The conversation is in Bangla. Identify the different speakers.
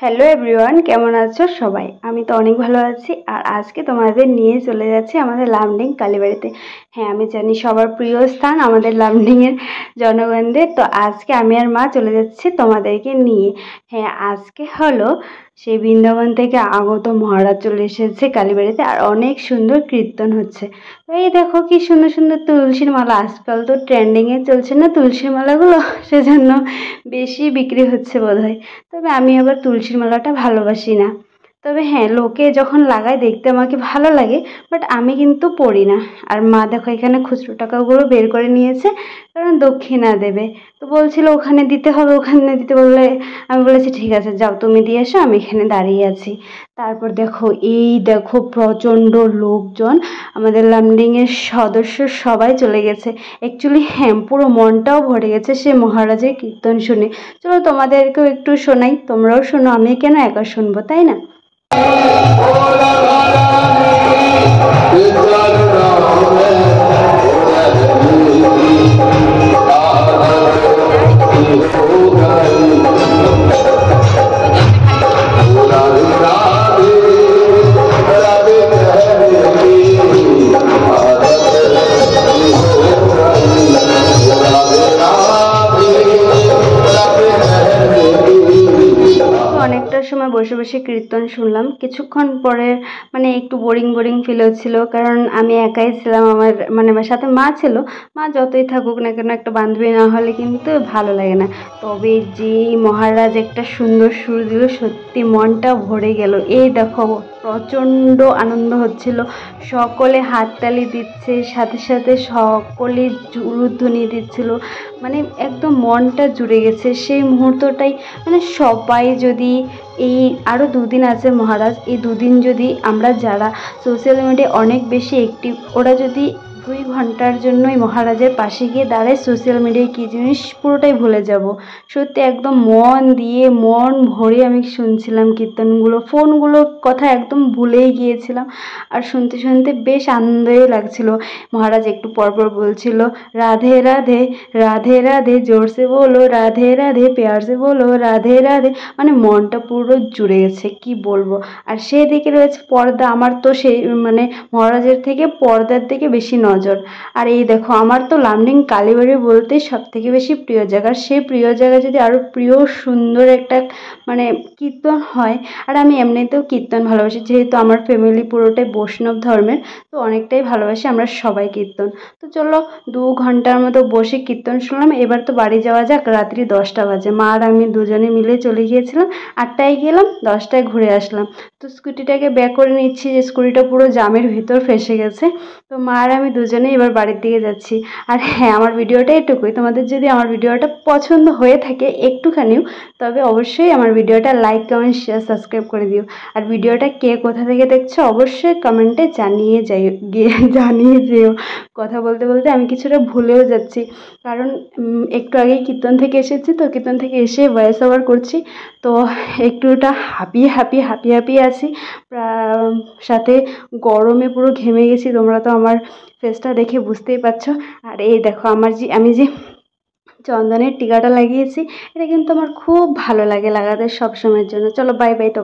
Speaker 1: হ্যালো এভরিওয়ান, কেমন আছো সবাই? আমি তো অনেক ভালো আছি। আর আজকে তোমাদের নিয়ে চলে যাচ্ছি আমাদের লামডিং কালীবাড়িতে। হ্যাঁ, আমি জানি সবার প্রিয় স্থান আমাদের লামডিংয়ের জনগণদের। তো আজকে আমি আর মা চলে যাচ্ছি তোমাদেরকে নিয়ে। হ্যাঁ, আজকে হলো সেই বৃন্দাবন থেকে আগত মহারাজ চলে এসেছে কালীবাড়িতে, আর অনেক সুন্দর কীর্তন হচ্ছে। তো এই দেখো কি সুন্দর সুন্দর তুলসীর মালা, আজকাল তো ট্রেন্ডিংয়ে চলছে না তুলসীর মালাগুলো, সেজন্য বেশি বিক্রি হচ্ছে বোধহয়। তবে আমি আবার তুলসীর মালাটা ভালোবাসি না। তবে হ্যাঁ, লোকে যখন লাগায় দেখতে আমাকে ভালো লাগে, বাট আমি কিন্তু পড়ি না। আর মা দেখো এখানে খুচরো টাকাগুলো বের করে নিয়েছে, কারণ দক্ষিণা দেবে। তো বলছিল ওখানে দিতে হবে, ওখানে দিতে বললে আমি বলেছি ঠিক আছে যাও তুমি দিয়ে এসো, আমি এখানে দাঁড়িয়ে আছি। তারপর দেখো এই দেখো প্রচণ্ড লোকজন, আমাদের লামডিংয়ের সদস্য সবাই চলে গেছে। অ্যাকচুয়ালি হ্যাঁ, পুরো মনটাও ভরে গেছে সে মহারাজের কীর্তন শুনে। চলো তোমাদেরকেও একটু শোনাই, তোমরাও শোনো, আমি কেন একা শুনবো, তাই না? অনেকটা সময় বসে বসে কীর্তন শুনলাম। কিছুক্ষণ পরে মানে একটু বোরিং বোরিং ফিল হচ্ছিল, কারণ আমি একাই ছিলাম। আমার সাথে মা ছিল। মা যতই থাকুক না কেন, একটা বান্ধবী না হলে কিন্তু ভালো লাগে না। তবে যে মহারাজ একটা সুন্দর সুর দিল, সত্যি মনটা ভরে গেল। এই দেখো প্রচণ্ড আনন্দ হচ্ছিল, সকলে হাততালি দিচ্ছে, সাথে সাথে সকলে উলুধ্বনি দিচ্ছিল। মানে একদম মনটা জুড়ে গেছে সেই মুহূর্তটাই। মানে সবাই যদি এই আরও দুদিন আছে মহারাজ, এই দুদিন যদি আমরা যারা সোশ্যাল মিডিয়ায় অনেক বেশি অ্যাক্টিভ, ওরা যদি 2 ঘন্টার জন্যই মহারাজের পাশে গিয়ে দাঁড়ায়, সোশ্যাল মিডিয়ায় কী জিনিস পুরোটাই ভুলে যাব। সত্যি একদম মন দিয়ে মন ভরে আমি শুনছিলাম কীর্তনগুলো, ফোনগুলোর কথা একদম ভুলেই গিয়েছিলাম। আর শুনতে শুনতে বেশ আনন্দই লাগছিল। মহারাজ একটু পরপর বলছিল রাধে রাধে রাধে রাধে, জোরসে বলো রাধে রাধে, প্যার সে বলো রাধে রাধে। মানে মনটা পুরো জুড়ে গেছে, কি বলবো। আর সেদিকে রয়েছে পর্দা। আমার তো সেই মানে মহারাজের থেকে পর্দার দিকে বেশি নজর। আর এই দেখো আমার তো লামডিং কালীবাড়ি বলতে সব থেকে বেশি প্রিয় জায়গা। সেই প্রিয় জায়গা যদি আরও প্রিয় সুন্দর একটা মানে কীর্তন হয়। আর আমি এমনিতেও কীর্তন ভালোবাসি, যেহেতু আমার ফ্যামিলি পুরোটাই বৈষ্ণব ধর্মের, তো অনেকটাই ভালোবাসি আমরা সবাই কীর্তন। তো চলো 2 ঘন্টার মতো বসে কীর্তন শুনলাম। এবার তো বাড়ি যাওয়া যাক, রাত্রি 10টা বাজে। মা আর আমি দুজনে মিলে চলে গিয়েছিলাম। 8টায় গেলাম, 10টায় ঘুরে আসলাম। তো স্কুটিটাকে ব্যাক করে নিচ্ছি, যে স্কুটিটা পুরো জামের ভিতর ফেসে গেছে। তো মা আর আমি দুজনেই এবার বাড়ির দিকে যাচ্ছি। আর হ্যাঁ, আমার ভিডিওটা এটুকুই। তোমাদের যদি আমার ভিডিওটা পছন্দ হয়ে থাকে একটুখানিও, তবে অবশ্যই আমার ভিডিওটা লাইক, কমেন্ট, শেয়ার, সাবস্ক্রাইব করে দিও। আর ভিডিওটা কে কোথা থেকে দেখছো অবশ্যই কমেন্টে জানিয়ে যেও। কথা বলতে বলতে আমি কিছুটা ভুলেও যাচ্ছি, কারণ একটু আগেই কীর্তন থেকে এসেছি, তো কীর্তন থেকে এসে ভয়েস ওভার করছি। তো একটুটা হাঁপিয়ে আছি, সাথে গরমে পুরো ঘেমে গেছি। তোমরা তো আমার ফেসটা দেখে বুঝতেই পারছো। আর এই দেখো আমি যে চন্দনের টিকাটা লাগিয়েছি, এটা কিন্তু আমার খুব ভালো লাগে লাগাতে সব সময়ের জন্য। চলো বাই বাই তো।